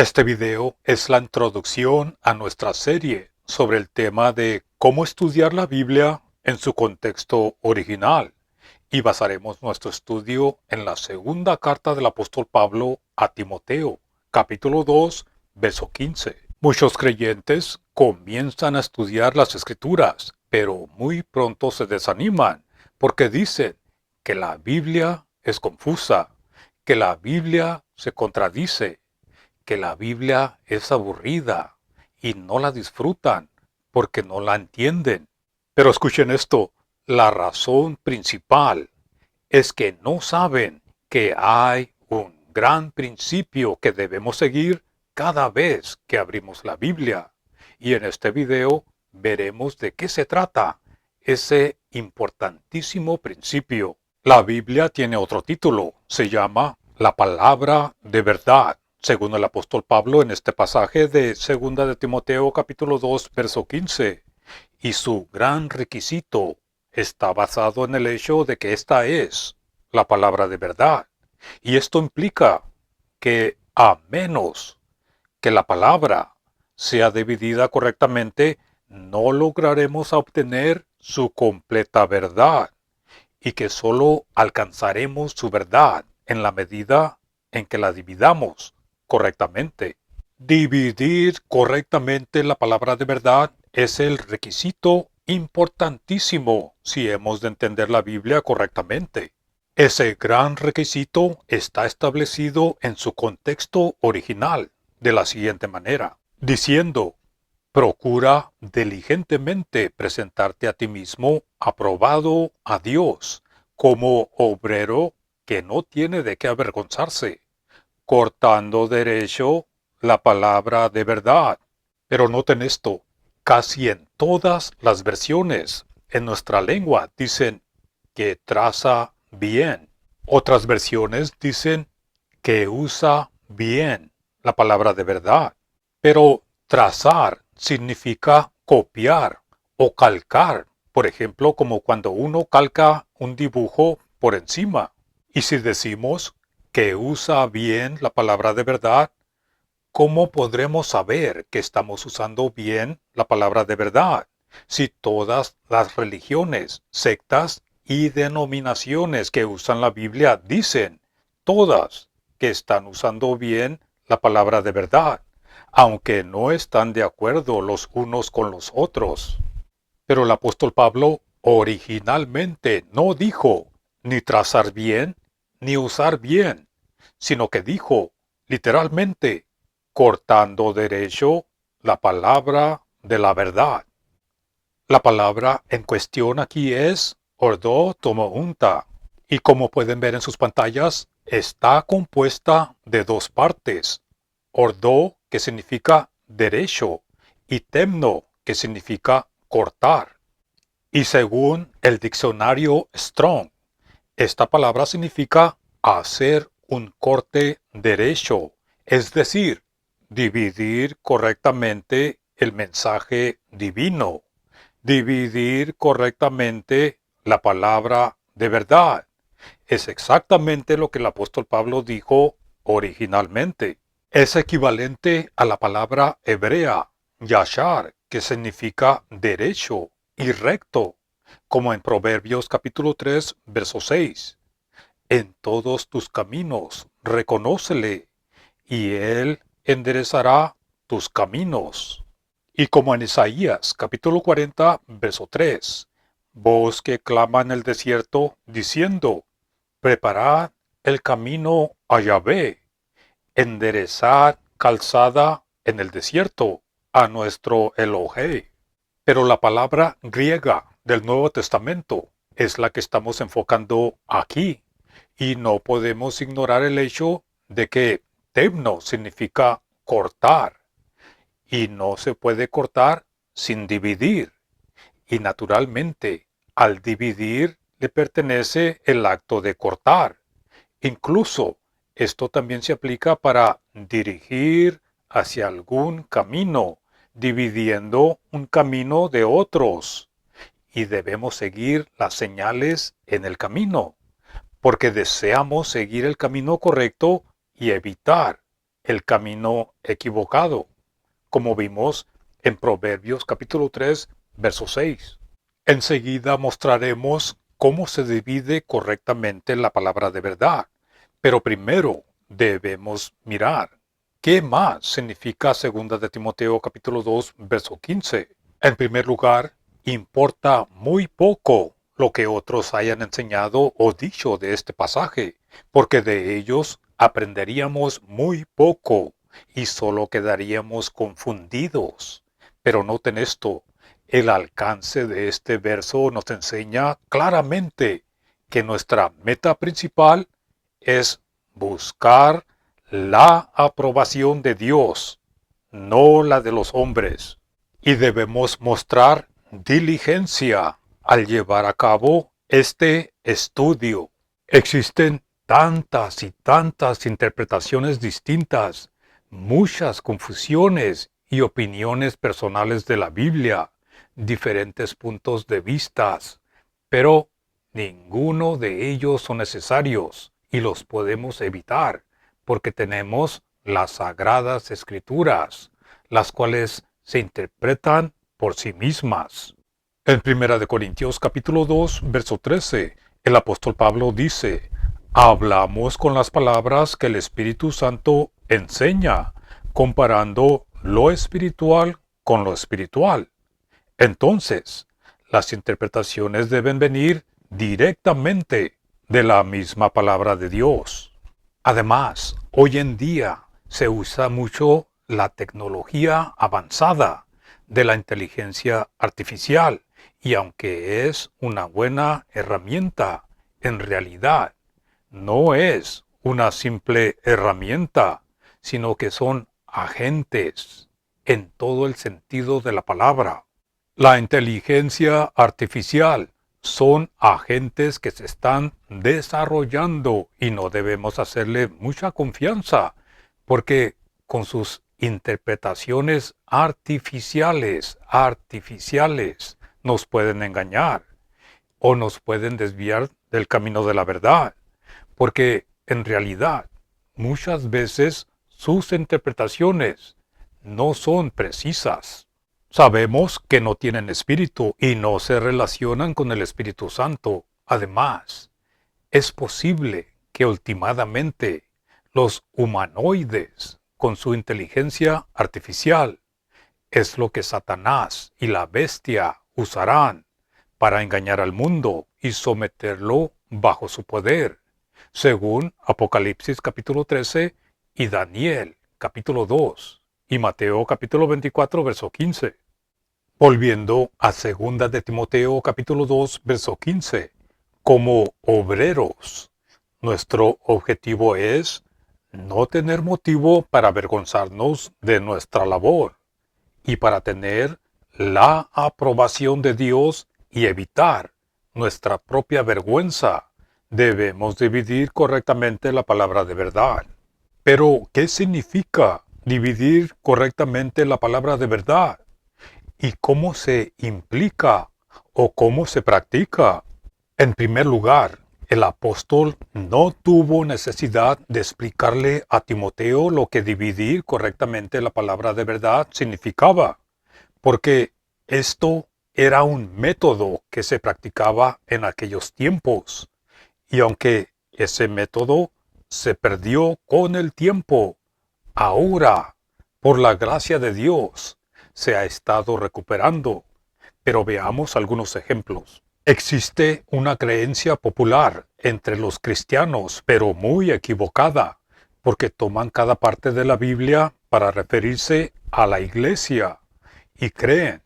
Este video es la introducción a nuestra serie sobre el tema de cómo estudiar la Biblia en su contexto original, y basaremos nuestro estudio en la segunda carta del apóstol Pablo a Timoteo, capítulo 2, verso 15. Muchos creyentes comienzan a estudiar las Escrituras, pero muy pronto se desaniman porque dicen que la Biblia es confusa, que la Biblia se contradice, que la Biblia es aburrida y no la disfrutan porque no la entienden. Pero escuchen esto, la razón principal es que no saben que hay un gran principio que debemos seguir cada vez que abrimos la Biblia. Y en este video veremos de qué se trata ese importantísimo principio. La Biblia tiene otro título, se llama la palabra de verdad, según el apóstol Pablo en este pasaje de 2 de Timoteo capítulo 2 verso 15. Y su gran requisito está basado en el hecho de que esta es la palabra de verdad. Y esto implica que a menos que la palabra sea dividida correctamente, no lograremos obtener su completa verdad, y que solo alcanzaremos su verdad en la medida en que la dividamos correctamente. Dividir correctamente la palabra de verdad es el requisito importantísimo si hemos de entender la Biblia correctamente. Ese gran requisito está establecido en su contexto original de la siguiente manera, diciendo: procura diligentemente presentarte a ti mismo aprobado a Dios, como obrero que no tiene de qué avergonzarse, cortando derecho la palabra de verdad. Pero noten esto, casi en todas las versiones en nuestra lengua dicen que traza bien. Otras versiones dicen que usa bien la palabra de verdad. Pero trazar significa copiar o calcar, por ejemplo, como cuando uno calca un dibujo por encima. Y si decimos que usa bien la palabra de verdad, ¿cómo podremos saber que estamos usando bien la palabra de verdad si todas las religiones, sectas y denominaciones que usan la Biblia dicen, todas, que están usando bien la palabra de verdad, aunque no están de acuerdo los unos con los otros? Pero el apóstol Pablo originalmente no dijo ni trazar bien ni usar bien, sino que dijo, literalmente, cortando derecho la palabra de la verdad. La palabra en cuestión aquí es ordo tomounta, y como pueden ver en sus pantallas, está compuesta de dos partes: ordo, que significa derecho, y temno, que significa cortar. Y según el diccionario Strong, esta palabra significa hacer un corte derecho, es decir, dividir correctamente el mensaje divino, dividir correctamente la palabra de verdad. Es exactamente lo que el apóstol Pablo dijo originalmente. Es equivalente a la palabra hebrea, yashar, que significa derecho y recto, como en Proverbios capítulo 3, verso 6. En todos tus caminos reconócele, y él enderezará tus caminos. Y como en Isaías capítulo 40, verso 3, voz que clama en el desierto, diciendo, preparad el camino a Yahvé, enderezad calzada en el desierto a nuestro Elohei. Pero la palabra griega del Nuevo Testamento es la que estamos enfocando aquí, y no podemos ignorar el hecho de que temno significa cortar, y no se puede cortar sin dividir, y naturalmente al dividir le pertenece el acto de cortar. Incluso esto también se aplica para dirigir hacia algún camino, dividiendo un camino de otros. Y debemos seguir las señales en el camino, porque deseamos seguir el camino correcto y evitar el camino equivocado, como vimos en Proverbios capítulo 3, verso 6. Enseguida mostraremos cómo se divide correctamente la palabra de verdad, pero primero debemos mirar qué más significa 2 de Timoteo capítulo 2, verso 15. En primer lugar, importa muy poco lo que otros hayan enseñado o dicho de este pasaje, porque de ellos aprenderíamos muy poco y solo quedaríamos confundidos. Pero noten esto, el alcance de este verso nos enseña claramente que nuestra meta principal es buscar la aprobación de Dios, no la de los hombres. Y debemos mostrar diligencia al llevar a cabo este estudio. Existen tantas y tantas interpretaciones distintas, muchas confusiones y opiniones personales de la Biblia, diferentes puntos de vista, pero ninguno de ellos son necesarios y los podemos evitar porque tenemos las Sagradas Escrituras, las cuales se interpretan por sí mismas. En 1 Corintios capítulo 2, verso 13, el apóstol Pablo dice: hablamos con las palabras que el Espíritu Santo enseña, comparando lo espiritual con lo espiritual. Entonces, las interpretaciones deben venir directamente de la misma palabra de Dios. Además, hoy en día se usa mucho la tecnología avanzada de la inteligencia artificial, y aunque es una buena herramienta, en realidad no es una simple herramienta, sino que son agentes en todo el sentido de la palabra. La inteligencia artificial son agentes que se están desarrollando y no debemos hacerle mucha confianza porque con sus interpretaciones artificiales nos pueden engañar o nos pueden desviar del camino de la verdad, porque en realidad muchas veces sus interpretaciones no son precisas. Sabemos que no tienen espíritu y no se relacionan con el Espíritu Santo. Además, es posible que ultimadamente los humanoides, con su inteligencia artificial, es lo que Satanás y la bestia usarán para engañar al mundo y someterlo bajo su poder, según Apocalipsis capítulo 13 y Daniel capítulo 2 y Mateo capítulo 24 verso 15. Volviendo a 2 de Timoteo capítulo 2 verso 15, como obreros, nuestro objetivo es no tener motivo para avergonzarnos de nuestra labor y para tener la aprobación de Dios y evitar nuestra propia vergüenza. Debemos dividir correctamente la palabra de verdad. Pero, ¿qué significa dividir correctamente la palabra de verdad? ¿Y cómo se implica o cómo se practica? En primer lugar, el apóstol no tuvo necesidad de explicarle a Timoteo lo que dividir correctamente la palabra de verdad significaba, porque esto era un método que se practicaba en aquellos tiempos, y aunque ese método se perdió con el tiempo, ahora, por la gracia de Dios, se ha estado recuperando. Pero veamos algunos ejemplos. Existe una creencia popular entre los cristianos, pero muy equivocada, porque toman cada parte de la Biblia para referirse a la iglesia y creen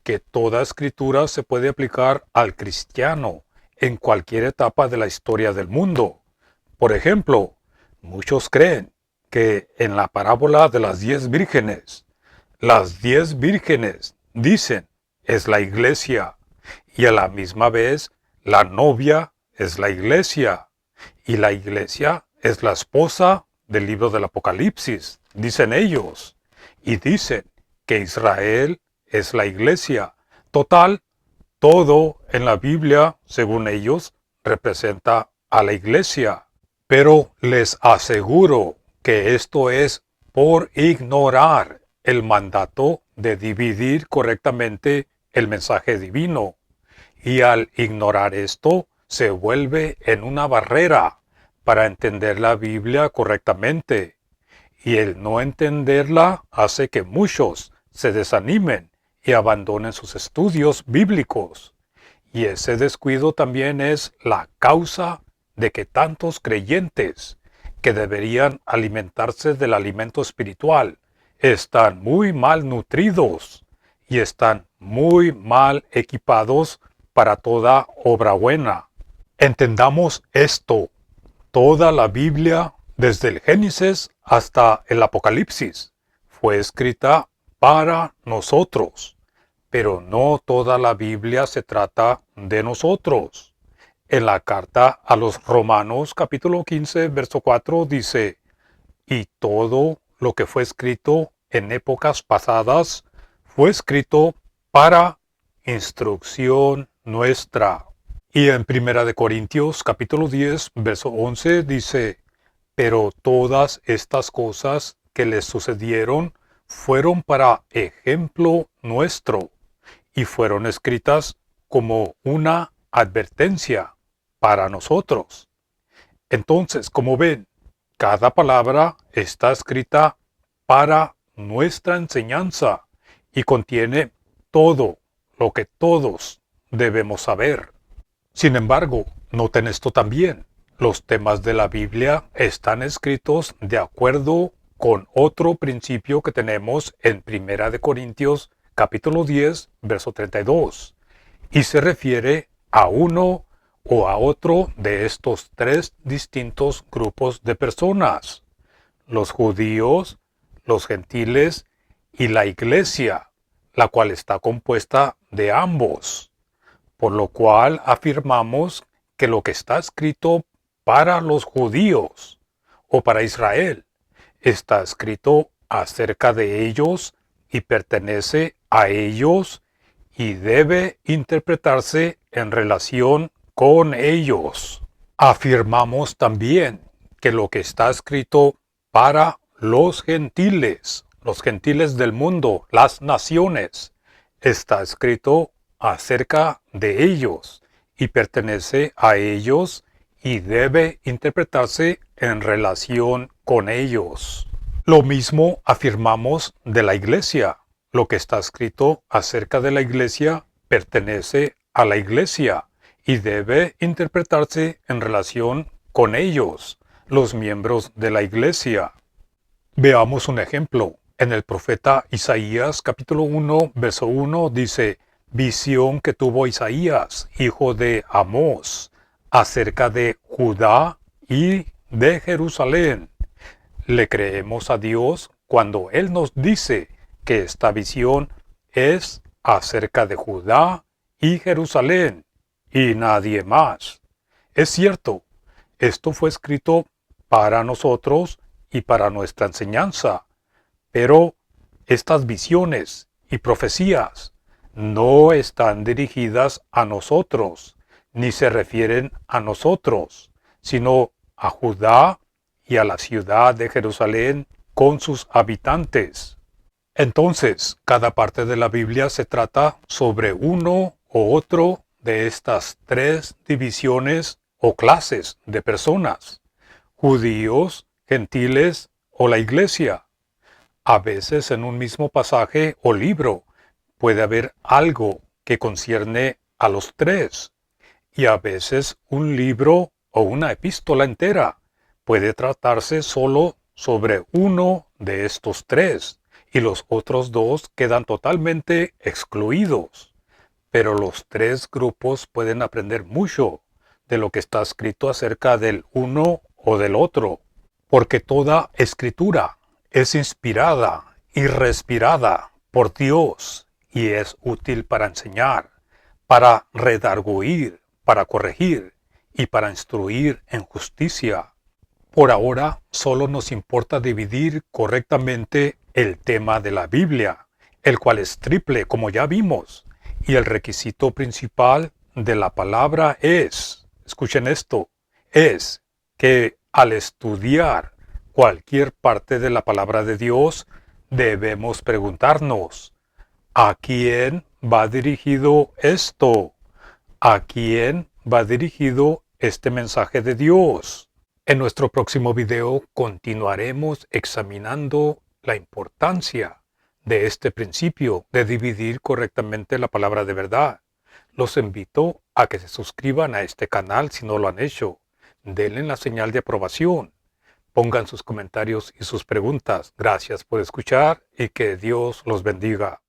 que toda escritura se puede aplicar al cristiano en cualquier etapa de la historia del mundo. Por ejemplo, muchos creen que en la parábola de las 10 vírgenes, las 10 vírgenes, dicen, es la iglesia, y a la misma vez la novia es la iglesia, y la iglesia es la esposa del libro del Apocalipsis, dicen ellos, y dicen que Israel es la iglesia. Total, todo en la Biblia, según ellos, representa a la iglesia. Pero les aseguro que esto es por ignorar el mandato de dividir correctamente el mensaje divino. Y al ignorar esto, se vuelve en una barrera para entender la Biblia correctamente. Y el no entenderla hace que muchos se desanimen y abandonen sus estudios bíblicos. Y ese descuido también es la causa de que tantos creyentes que deberían alimentarse del alimento espiritual están muy mal nutridos y están muy mal equipados para toda obra buena. Entendamos esto. Toda la Biblia, desde el Génesis hasta el Apocalipsis, fue escrita para nosotros. Pero no toda la Biblia se trata de nosotros. En la carta a los Romanos capítulo 15, verso 4 dice, y todo lo que fue escrito en épocas pasadas fue escrito para instrucción nuestra. Y en Primera de Corintios capítulo 10, verso 11 dice, pero todas estas cosas que les sucedieron fueron para ejemplo nuestro y fueron escritas como una advertencia para nosotros. Entonces, como ven, cada palabra está escrita para nuestra enseñanza y contiene todo lo que todos debemos saber. Sin embargo, noten esto también. Los temas de la Biblia están escritos de acuerdo con otro principio que tenemos en Primera de Corintios capítulo 10, verso 32, y se refiere a uno o a otro de estos tres distintos grupos de personas: los judíos, los gentiles y la iglesia, la cual está compuesta de ambos. Por lo cual afirmamos que lo que está escrito para los judíos o para Israel está escrito acerca de ellos y pertenece a ellos y debe interpretarse en relación con ellos. Afirmamos también que lo que está escrito para los gentiles del mundo, las naciones, está escrito acerca de ellos y pertenece a ellos y debe interpretarse en relación con ellos. Lo mismo afirmamos de la iglesia. Lo que está escrito acerca de la iglesia pertenece a la iglesia y debe interpretarse en relación con ellos, los miembros de la iglesia. Veamos un ejemplo. En el profeta Isaías capítulo 1, verso 1 dice, visión que tuvo Isaías, hijo de Amós, acerca de Judá y de Jerusalén. Le creemos a Dios cuando Él nos dice que esta visión es acerca de Judá y Jerusalén y nadie más. Es cierto, esto fue escrito para nosotros y para nuestra enseñanza, pero estas visiones y profecías no están dirigidas a nosotros, ni se refieren a nosotros, sino a Judá y a la ciudad de Jerusalén con sus habitantes. Entonces, cada parte de la Biblia se trata sobre uno o otro de estas tres divisiones o clases de personas: judíos, gentiles o la iglesia. A veces en un mismo pasaje o libro puede haber algo que concierne a los tres, y a veces un libro o una epístola entera puede tratarse solo sobre uno de estos tres, y los otros dos quedan totalmente excluidos. Pero los tres grupos pueden aprender mucho de lo que está escrito acerca del uno o del otro, porque toda escritura es inspirada y respirada por Dios y es útil para enseñar, para redarguir, para corregir y para instruir en justicia. Por ahora solo nos importa dividir correctamente el tema de la Biblia, el cual es triple, como ya vimos, y el requisito principal de la palabra es, escuchen esto, es que al estudiar cualquier parte de la palabra de Dios, debemos preguntarnos, ¿a quién va dirigido esto? ¿A quién va dirigido este mensaje de Dios? En nuestro próximo video continuaremos examinando la importancia de este principio de dividir correctamente la palabra de verdad. Los invito a que se suscriban a este canal si no lo han hecho. Denle la señal de aprobación. Pongan sus comentarios y sus preguntas. Gracias por escuchar y que Dios los bendiga.